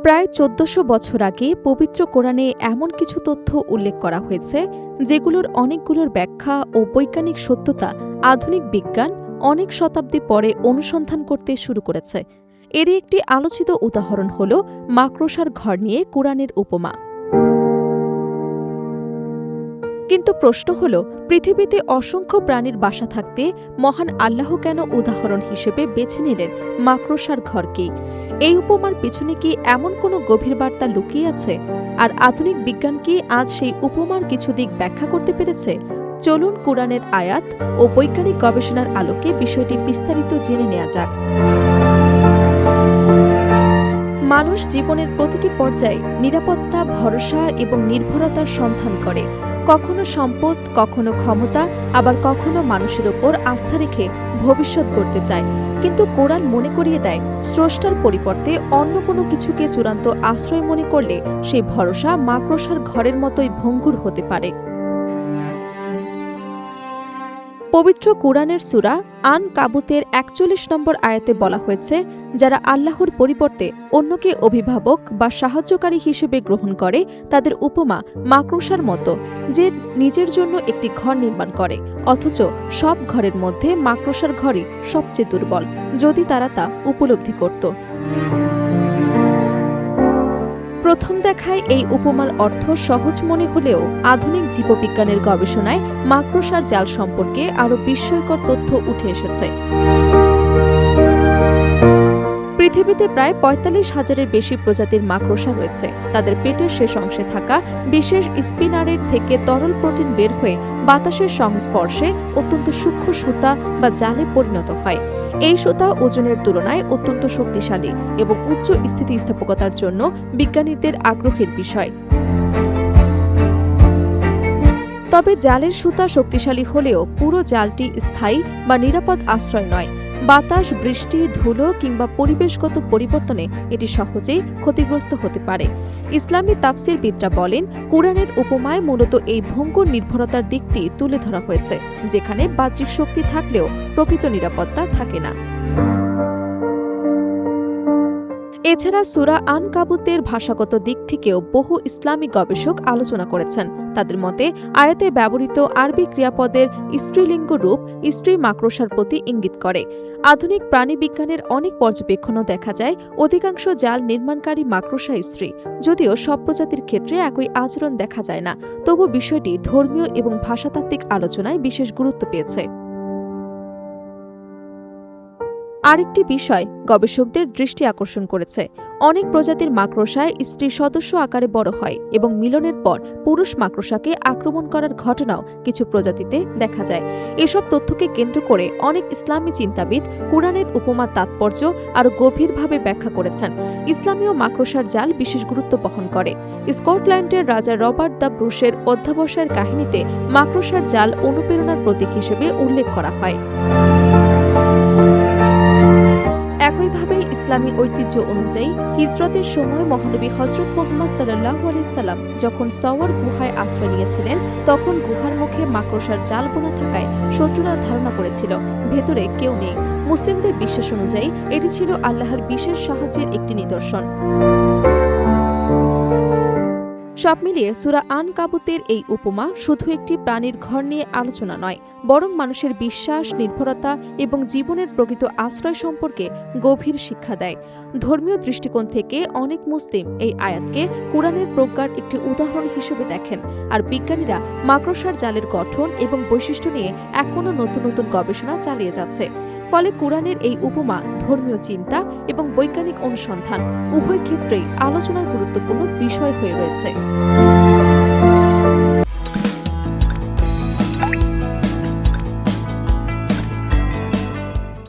প্রায় ১৪০০ বছর আগে পবিত্র কোরআনে এমন কিছু তথ্য উল্লেখ করা হয়েছে যেগুলোর অনেকগুলোর ব্যাখ্যা ও বৈজ্ঞানিক সত্যতা আধুনিক বিজ্ঞান অনেক শতাব্দী পরে অনুসন্ধান করতে শুরু করেছে। এরই একটি আলোচিত উদাহরণ হল মাকড়সার ঘর নিয়ে কোরআনের উপমা। কিন্তু প্রশ্ন হল, পৃথিবীতে অসংখ্য প্রাণীর বাসা থাকতে মহান আল্লাহ কেন উদাহরণ হিসেবে বেছে নিলেন মাকড়সার ঘরকেই? এই উপমার পিছনে কি এমন কোনো গভীর বার্তা লুকিয়ে আছে? আর আধুনিক বিজ্ঞান কি আজ সেই উপমার কিছু দিক ব্যাখ্যা করতে পেরেছে? চলুন কোরআনের আয়াত ও বৈজ্ঞানিক গবেষণার আলোকে বিষয়টি বিস্তারিত জেনে নেওয়া যাক। মানুষ জীবনের প্রতিটি পর্যায়ে নিরাপত্তা, ভরসা এবং নির্ভরতার সন্ধান করে। কখনো সম্পদ, কখনো ক্ষমতা, আবার কখনো মানুষের ওপর আস্থা রেখে ভবিষ্যৎ গড়তে চায়। কিন্তু কোরআন মনে করিয়ে দেয়, স্রষ্টার পরিবর্তে অন্য কোনো কিছুকে চূড়ান্ত আশ্রয় মনে করলে সেই ভরসা মাকড়সার ঘরের মতোই ভঙ্গুর হতে পারে। পবিত্র কোরআনের সূরা আন কাবুতের ৪১ নম্বর আয়াতে বলা হয়েছে, যারা আল্লাহর পরিবর্তে অন্যকে অভিভাবক বা সাহায্যকারী হিসেবে গ্রহণ করে তাদের উপমা মাকড়সার মতো, যে নিজের জন্য একটি ঘর নির্মাণ করে, অথচ সব ঘরের মধ্যে মাকড়সার ঘরই সবচেয়ে দুর্বল, যদি তারা তা উপলব্ধি করত। প্রথম দেখায় এই উপমার অর্থ সহজ মনে হলেও আধুনিক জীববিজ্ঞানের গবেষণায় মাকড়সার জাল সম্পর্কে আরও বিস্ময়কর তথ্য উঠে এসেছে। পৃথিবীতে প্রায় ৪৫,০০০-এর বেশি প্রজাতির মাকড়সা রয়েছে। তাদের পেটের শেষ অংশে থাকা বিশেষ স্পিনারের থেকে তরল প্রোটিন বের হয়ে বাতাসের সংস্পর্শে অত্যন্ত সূক্ষ্ম সুতা বা জালে পরিণত হয়। এই সুতা ওজনের তুলনায় অত্যন্ত শক্তিশালী এবং উচ্চ স্থিতিস্থাপকতার জন্য বিজ্ঞানীদের আগ্রহের বিষয়। তবে জালের সুতা শক্তিশালী হলেও পুরো জালটি স্থায়ী বা নিরাপদ আশ্রয় নয়। বাতাস, বৃষ্টি, ধুলো কিংবা পরিবেশগত পরিবর্তনে এটি সহজেই ক্ষতিগ্রস্ত হতে পারে। ইসলামী তাফসিরবিদরা বলেন, কোরআনের উপমায় মূলত এই ভঙ্গুর নির্ভরতার দিকটি তুলে ধরা হয়েছে, যেখানে বাহ্যিক শক্তি থাকলেও প্রকৃত নিরাপত্তা থাকে না। এছাড়া সূরা আন কাবুতের ভাষাগত দিক থেকেও বহু ইসলামী গবেষক আলোচনা করেছেন। তাদের মতে, আয়াতে ব্যবহৃত আরবি ক্রিয়াপদের স্ত্রীলিঙ্গ রূপ স্ত্রী মাকড়সার প্রতি ইঙ্গিত করে। আধুনিক প্রাণীবিজ্ঞানের অনেক পর্যবেক্ষণও দেখা যায় অধিকাংশ জাল নির্মাণকারী মাকড়সা স্ত্রী। যদিও সব প্রজাতির ক্ষেত্রে একই আচরণ দেখা যায় না, তবু বিষয়টি ধর্মীয় এবং ভাষাতাত্ত্বিক আলোচনায় বিশেষ গুরুত্ব পেয়েছে। আরেকটি বিষয় গবেষকদের দৃষ্টি আকর্ষণ করেছে। অনেক প্রজাতির মাকড়সায় স্ত্রী সদস্য আকারে বড় হয় এবং মিলনের পর পুরুষ মাকড়সাকে আক্রমণ করার ঘটনাও কিছু প্রজাতিতে দেখা যায়। এসব তথ্যকে কেন্দ্র করে অনেক ইসলামী চিন্তাবিদ কোরআনের উপমার তাৎপর্য আরও গভীরভাবে ব্যাখ্যা করেছেন। ইসলামীয় মাকড়সার জাল বিশেষ গুরুত্ব বহন করে। স্কটল্যান্ডের রাজা রবার্ট দ্য ব্রুশের অধ্যাবসায়ের কাহিনীতে মাকড়সার জাল অনুপ্রেরণার প্রতীক হিসেবে উল্লেখ করা হয়। একইভাবে ইসলামী ঐতিহ্য অনুযায়ী হিজরতের সময় মহানবী হযরত মুহাম্মদ সাল্লাল্লাহু আলাইহি সাল্লাম যখন সওয়ার গুহায় আশ্রয় নিয়েছিলেন, তখন গুহার মুখে মাকড়সার জাল বোনা থাকায় শত্রুরা ধারণা করেছিল ভেতরে কেউ নেই। মুসলিমদের বিশ্বাস অনুযায়ী এটি ছিল আল্লাহর বিশেষ সাহায্যের একটি নিদর্শন। সব মিলিয়ে সূরা আন কাবুতের এই উপমা শুধু একটি প্রাণীর ঘর নিয়ে আলোচনা নয়, বরং মানুষের বিশ্বাস, নির্ভরতা এবং জীবনের প্রকৃত আশ্রয় সম্পর্কে গভীর শিক্ষা দেয়। ধর্মীয় দৃষ্টিকোণ থেকে অনেক মুসলিম এই আয়াতকে কোরআনের প্রজ্ঞার একটি উদাহরণ হিসেবে দেখেন, আর বিজ্ঞানীরা মাকড়সার জালের গঠন এবং বৈশিষ্ট্য নিয়ে এখনও নতুন নতুন গবেষণা চালিয়ে যাচ্ছে। ফলে কোরআনের এই উপমা ধর্মীয় চিন্তা এবং বৈজ্ঞানিক অনুসন্ধান উভয় ক্ষেত্রেই আলোচনার গুরুত্বপূর্ণ বিষয় হয়ে রয়েছে।